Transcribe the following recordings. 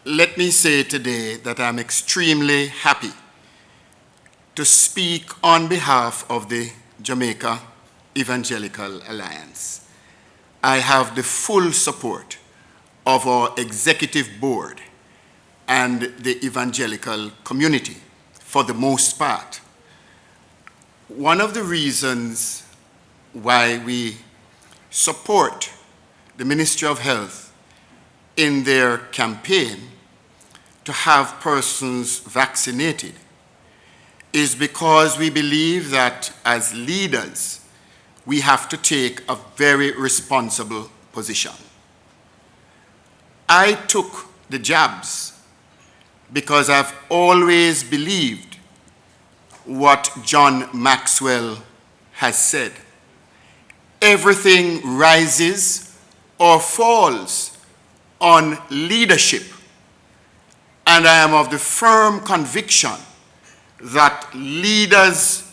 Let me say today that I'm extremely happy to speak on behalf of the Jamaica Evangelical Alliance. I have the full support of our executive board and the evangelical community for the most part. One of the reasons why we support the Ministry of Health in their campaign to have persons vaccinated is because we believe that as leaders, we have to take a very responsible position. I took the jabs because I've always believed what John Maxwell has said. Everything rises or falls on leadership. And I am of the firm conviction that leaders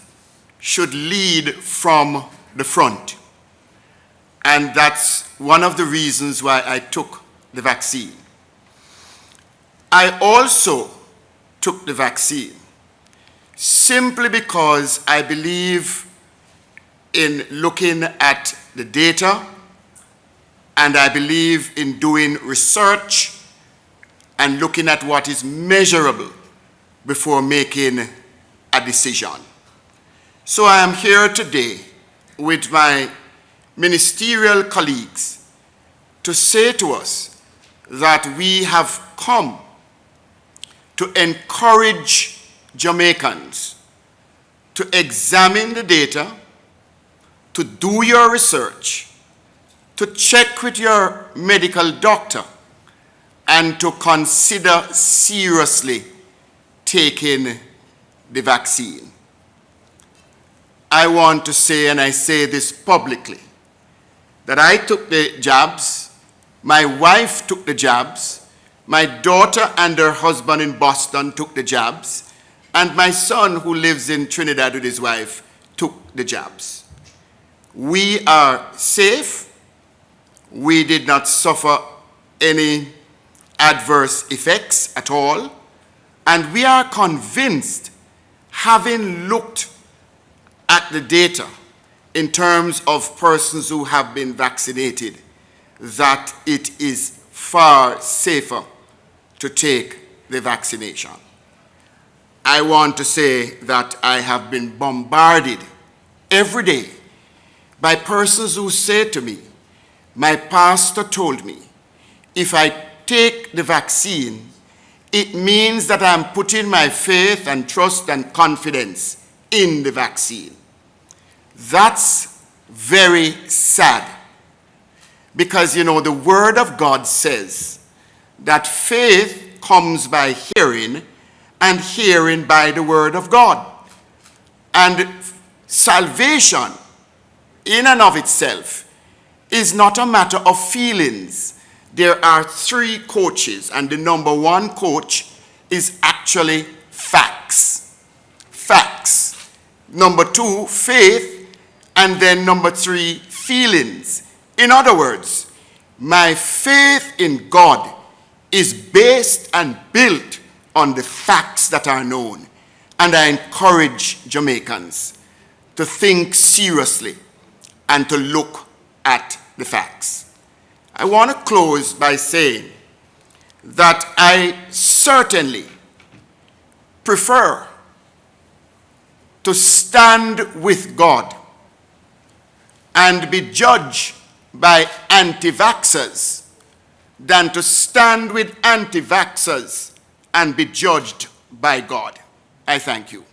should lead from the front. And that's one of the reasons why I took the vaccine. I also took the vaccine simply because I believe in looking at the data, and I believe in doing research and looking at what is measurable before making a decision. So I am here today with my ministerial colleagues to say to us that we have come to encourage Jamaicans to examine the data, to do your research, to check with your medical doctor, and to consider seriously taking the vaccine. I want to say, and I say this publicly, that I took the jabs, my wife took the jabs, my daughter and her husband in Boston took the jabs, and my son, who lives in Trinidad with his wife, took the jabs. We are safe. We did not suffer any adverse effects at all, and we are convinced, having looked at the data in terms of persons who have been vaccinated, that it is far safer to take the vaccination. I want to say that I have been bombarded every day by persons who say to me, my pastor told me, if I take the vaccine, it means that I'm putting my faith and trust and confidence in the vaccine. That's very sad, because the Word of God says that faith comes by hearing, and hearing by the Word of God. And salvation in and of itself is not a matter of feelings. There are three coaches, and the number one coach is actually facts. Facts. Number two, faith, and then number three, feelings. In other words, my faith in God is based and built on the facts that are known, and I encourage Jamaicans to think seriously and to look at the facts. I want to close by saying that I certainly prefer to stand with God and be judged by anti-vaxxers than to stand with anti-vaxxers and be judged by God. I thank you.